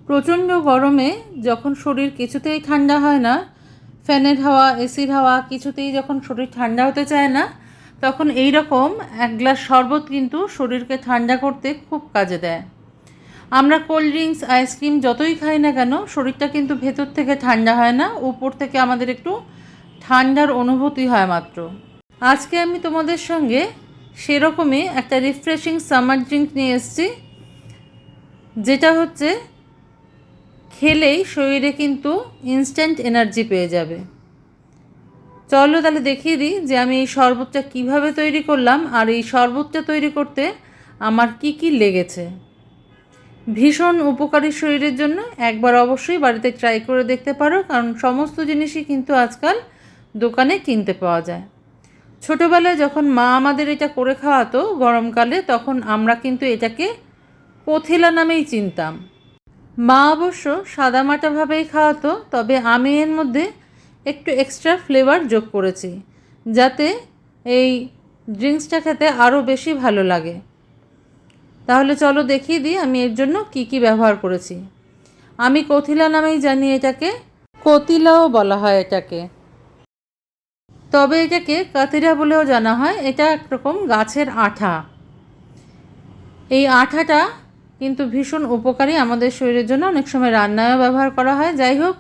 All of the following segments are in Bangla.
প্রচণ্ড গরমে যখন শরীর কিছুতেই ঠান্ডা হয় না, ফ্যানের হাওয়া এসির হাওয়া কিছুতেই যখন শরীর ঠান্ডা হতে চায় না, তখন এই রকম এক গ্লাস শরবত কিন্তু শরীরকে ঠান্ডা করতে খুব কাজে দেয়। আমরা কোল্ড ড্রিঙ্কস আইসক্রিম যতই খাই না কেন, শরীরটা কিন্তু ভেতর থেকে ঠান্ডা হয় না, উপর থেকে আমাদের একটু ঠান্ডার অনুভূতি হয় মাত্র। আজকে আমি তোমাদের সঙ্গে সেরকমই একটা রিফ্রেশিং সামার ড্রিঙ্ক নিয়ে এসেছি, যেটা হচ্ছে খেলেই শরীরে কিন্তু ইনস্ট্যান্ট এনার্জি পেয়ে যাবে। চলো তাহলে দেখিয়ে দিই যে আমি এই শরবতটা কিভাবে তৈরি করলাম, আর এই শরবতটা তৈরি করতে আমার কি কি লেগেছে। ভীষণ উপকারী শরীরের জন্য, একবার অবশ্যই বাড়িতে ট্রাই করে দেখতে পারো, কারণ সমস্ত জিনিসই কিন্তু আজকাল দোকানে কিনতে পাওয়া যায়। ছোটোবেলায় যখন মা আমাদের এটা করে খাওয়াতো গরমকালে, তখন আমরা কিন্তু এটাকে কথিলা নামেই চিনতাম। মা অবশ্য সাদামাটাভাবেই খাওয়াতো, তবে আমি এর মধ্যে একটু এক্সট্রা ফ্লেভার যোগ করেছি, যাতে এই ড্রিঙ্কসটা খেতে আরও বেশি ভালো লাগে। তাহলে চলো দেখিয়ে দিই আমি এর জন্য কি কি ব্যবহার করেছি। আমি কথিলা নামেই জানি এটাকে, কতিলাও বলা হয় এটাকে, তবে এটাকে কাতিরা বলেও জানা হয়। এটা একরকম গাছের আঠা। এই আঠাটা কিন্তু ভীষণ উপকারী আমাদের শরীরের জন্য, অনেক সময় রান্নায়ও ব্যবহার করা হয়। যাই হোক,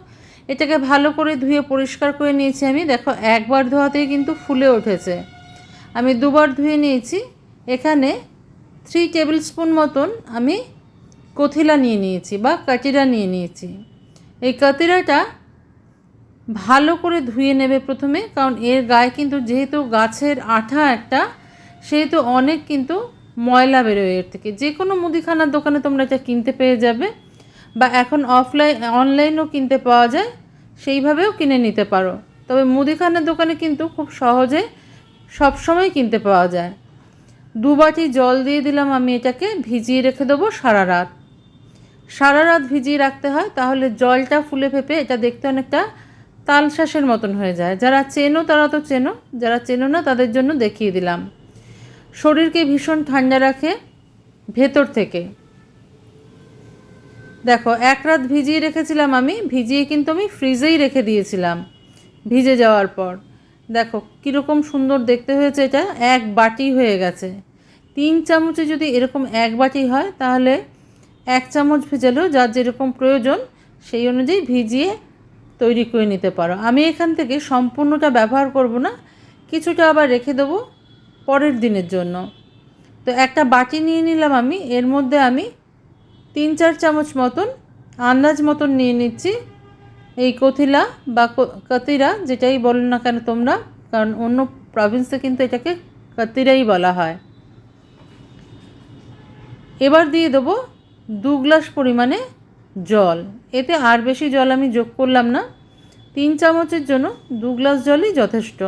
এটাকে ভালো করে ধুয়ে পরিষ্কার করে নিয়েছি আমি। দেখো, একবার ধোয়াতেই কিন্তু ফুলে উঠেছে। আমি দুবার ধুয়ে নিয়েছি। এখানে 3 টেবিল স্পুন মতন আমি কথিলা নিয়ে নিয়েছি বা কাতিরা নিয়ে নিয়েছি। এই কাতিরাটা ভালো করে ধুয়ে নেবে প্রথমে, কারণ এর গায়ে কিন্তু যেহেতু গাছের আঠা একটা, সেহেতু অনেক কিন্তু ময়লা বেরোয় এর থেকে। যে কোনো মুদিখানার দোকানে তোমরা এটা কিনতে পেয়ে যাবে, বা এখন অনলাইনও কিনতে পাওয়া যায়, সেইভাবেও কিনে নিতে পারো। তবে মুদিখানার দোকানে কিন্তু খুব সহজে সবসময় কিনতে পাওয়া যায়। 2 বাটি জল দিয়ে দিলাম আমি, এটাকে ভিজিয়ে রেখে দেবো সারা রাত। সারা রাত ভিজিয়ে রাখতে হয়, তাহলে জলটা ফুলে ফেপে এটা দেখতে অনেকটা তালশাঁসের মতন হয়ে যায়। যারা চেনো তারা তো চেনো, যারা চেনো না তাদের জন্য দেখিয়ে দিলাম। শরীরকে ভীষণ ঠান্ডা রাখে ভেতর থেকে। দেখো, 1 রাত ভিজিয়ে রেখেছিলাম আমি, ভিজিয়ে কিন্তু আমি ফ্রিজেই রেখে দিয়েছিলাম। ভিজে যাওয়ার পর দেখো কীরকম সুন্দর দেখতে হয়েছে। এটা 1 বাটি হয়ে গেছে। 3 চামচে যদি এরকম 1 বাটি হয়, তাহলে 1 চামচ ভেজালেও যার যেরকম প্রয়োজন সেই অনুযায়ী ভিজিয়ে তৈরি করে নিতে পারো। আমি এখান থেকে সম্পূর্ণটা ব্যবহার করব না, কিছুটা আবার রেখে দেবো পরের দিনের জন্য। তো একটা বাটি নিয়ে নিলাম আমি, এর মধ্যে আমি 3-4 চামচ মতন আন্দাজ মতন নিয়ে নিচ্ছি এই কথিলা বা কাতিরা, যেটাই বলো না কেন তোমরা, কারণ অন্য প্রভিন্সে কিন্তু এটাকে কাতিরাই বলা হয়। এবার দিয়ে দেবো 2 গ্লাস পরিমাণে জল। এতে আর বেশি জল আমি যোগ করলাম না, 3 চামচের জন্য 2 গ্লাস জলই যথেষ্ট।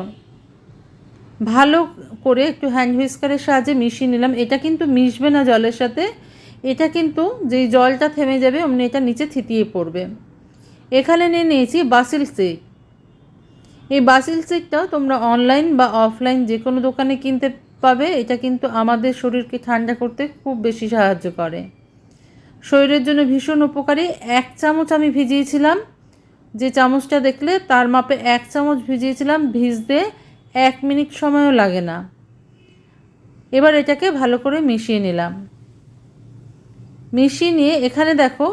ভালো করে একটু হ্যান্ড হুইস্কারের সাহায্যে মিশিয়ে নিলাম। এটা কিন্তু মিশবে না জলের সাথে, এটা কিন্তু যেই জলটা থেমে যাবে অমনি এটা নিচে থিতিয়ে পড়বে। এখানে নিয়ে নিয়েছি বাসিল সিড। এই বাসিল সিডটাও তোমরা অনলাইন বা অফলাইন যে কোনো দোকানে কিনতে পাবে। এটা কিন্তু আমাদের শরীরকে ঠান্ডা করতে খুব বেশি সাহায্য করে, শরীরের জন্য ভীষণ উপকারী। 1 চামচ আমি ভিজিয়েছিলাম, যে চামচটা দেখলে তার মাপে 1 চামচ ভিজিয়েছিলাম। ভিজতে 1 মিনিট সময়ও লাগে না। এবার এটাকে ভালো করে মিশিয়ে নিলাম। মিশিয়ে নিয়ে এখানে দেখো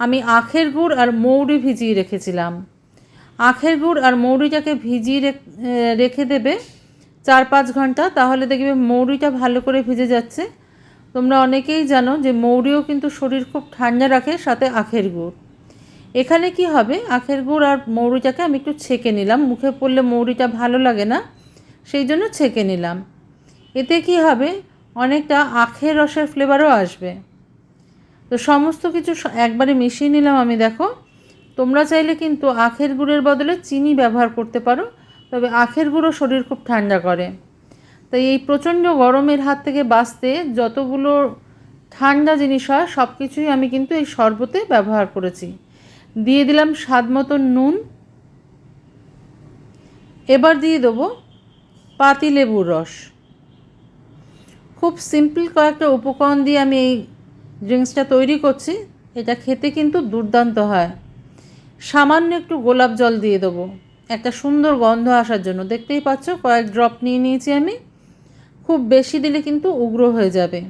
আমি আখের গুড় আর মৌরি ভিজিয়ে রেখেছিলাম। আখের গুড় আর মৌরিটাকে ভিজিয়ে রেখে দেবে 4-5 ঘন্টা, তাহলে দেখবে মৌরিটা ভালো করে ভিজে যাচ্ছে। তোমরা অনেকেই জানো যে মৌরিও কিন্তু শরীর খুব ঠান্ডা রাখে, সাথে আখের গুড়। এখানে কি হবে, আখের গুড় আর মৌরিটাকে আমি একটু ছেঁকে নিলাম। মুখে পড়লে মৌরিটা ভালো লাগে না, সেই জন্য ছেঁকে নিলাম। এতে কি হবে, অনেকটা আখের রসের ফ্লেভারও আসবে। তো সমস্ত কিছু একবারে মিশিয়ে নিলাম আমি। দেখো, তোমরা চাইলে কিন্তু আখের গুড়ের বদলে চিনি ব্যবহার করতে পারো, তবে আখের গুঁড়ো শরীর খুব ঠান্ডা করে। তাই এই প্রচণ্ড গরমের হাত থেকে বাঁচতে যতগুলো ঠান্ডা জিনিস হয় সব কিছুই আমি কিন্তু এই শরবতে ব্যবহার করেছি। দিয়ে দিলাম স্বাদ মতো নুন। এবার দিয়ে দেবো পাতিলেবুর রস। খুব সিম্পল কয়েকটা উপকরণ দিয়ে আমি এই ড্রিঙ্কসটা তৈরি করছি। এটা খেতে কিন্তু দুর্দান্ত হয়। সামান্য একটু গোলাপ জল দিয়ে দেবো একটা সুন্দর গন্ধ আসার জন্য। দেখতেই পাচ্ছ কয়েক ড্রপ নিয়ে নিয়েছি আমি। খুব বেশি দিলে কিন্তু উগ্র হয়ে যাবে।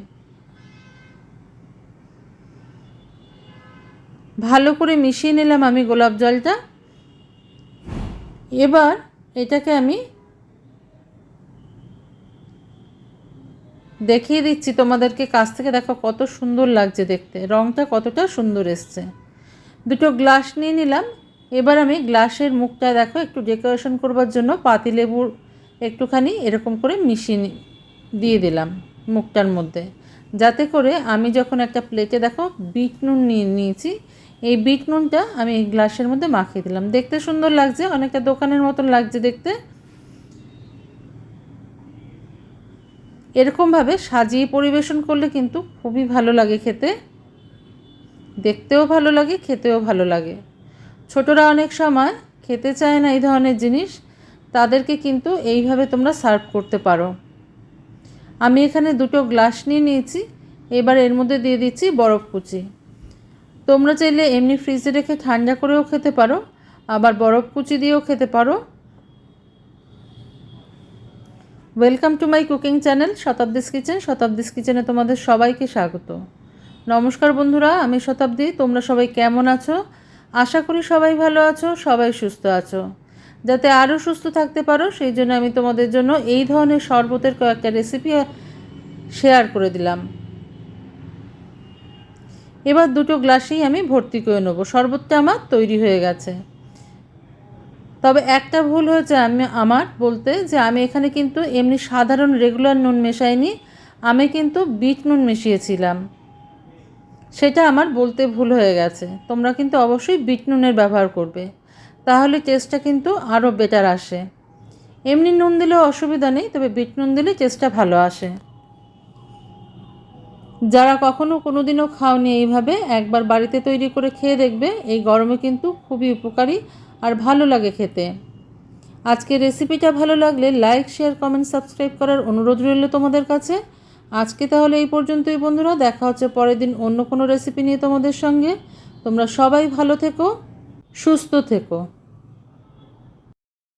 ভালো করে মিশিয়ে নিলাম আমি গোলাপ জলটা। এবার এটাকে আমি দেখিয়ে দিচ্ছি তোমাদেরকে কাছ থেকে। দেখো কত সুন্দর লাগছে দেখতে, রঙটা কতটা সুন্দর এসছে। দুটো গ্লাস নিয়ে নিলাম। এবার আমি গ্লাসের মুখটা দেখো একটু ডেকোরেশন করবার জন্য পাতিলেবুর একটুখানি এরকম করে মিশিয়ে দিয়ে দিলাম মুখটার মধ্যে, যাতে করে আমি যখন একটা প্লেটে দেখো বিট নুন নিয়ে নিয়েছি, এই বিট নুনটা আমি এই গ্লাসের মধ্যে মাখিয়ে দিলাম। দেখতে সুন্দর লাগছে, অনেকটা দোকানের মতন লাগছে দেখতে। এরকমভাবে সাজিয়ে পরিবেশন করলে কিন্তু খুবই ভালো লাগে খেতে, দেখতেও ভালো লাগে, খেতেও ভালো লাগে। ছোটরা অনেক সময় খেতে চায় না এই ধরনের জিনিস, তাদেরকে কিন্তু এইভাবে তোমরা সার্ভ করতে পারো। আমি এখানে দুটো গ্লাস নিয়ে নিয়েছি। এবার এর মধ্যে দিয়ে দিচ্ছি বরফ কুচি। তোমরা চাইলে এমনি ফ্রিজে রেখে ঠান্ডা করেও খেতে পারো, আবার বরফ কুচি দিয়েও খেতে পারো। Welcome to my cooking channel Shatabdi's kitchen. Shatabdi's কিচেনে তোমাদের সবাইকে স্বাগত। নমস্কার বন্ধুরা, আমি শতাব্দী। তোমরা সবাই কেমন আছো? আশা করি সবাই ভালো আছো, সবাই সুস্থ আছো। যাতে আরও সুস্থ থাকতে পারো সেই জন্য আমি তোমাদের জন্য এই ধরনের শরবতের কয়েকটা রেসিপি শেয়ার করে দিলাম। এবার দুটো গ্লাসেই আমি ভর্তি করে নেবো। শরবতটা আমার তৈরি হয়ে গেছে। তবে একটা ভুল হয়েছে আমার বলতে, যে আমি এখানে কিন্তু এমনি সাধারণ রেগুলার নুন মেশাইনি, আমি কিন্তু বিট নুন মিশিয়েছিলাম। সেটা আমার বলতে ভুল হয়ে গেছে। তোমরা কিন্তু অবশ্যই বিট নুনের ব্যবহার করবে, তাহলে টেস্টটা কিন্তু আরও বেটার আসে। এমনি নুন দিলেও অসুবিধা নেই, তবে বিট নুন দিলে টেস্টটা ভালো আসে। যারা কখনো কোনো দিনও খাওনি এইভাবে একবার বাড়িতে তৈরি করে খেয়ে দেখবে। এই গরমে কিন্তু খুবই উপকারী আর ভালো লাগে খেতে। আজকের রেসিপিটা ভালো লাগলে লাইক, শেয়ার, কমেন্ট, সাবস্ক্রাইব করার অনুরোধ রইল তোমাদের কাছে। আজকে তাহলে এই পর্যন্তই বন্ধুরা, দেখা হচ্ছে পরের দিন অন্য কোনো রেসিপি নিয়ে তোমাদের সঙ্গে। তোমরা সবাই ভালো থেকো, সুস্থ থেকো।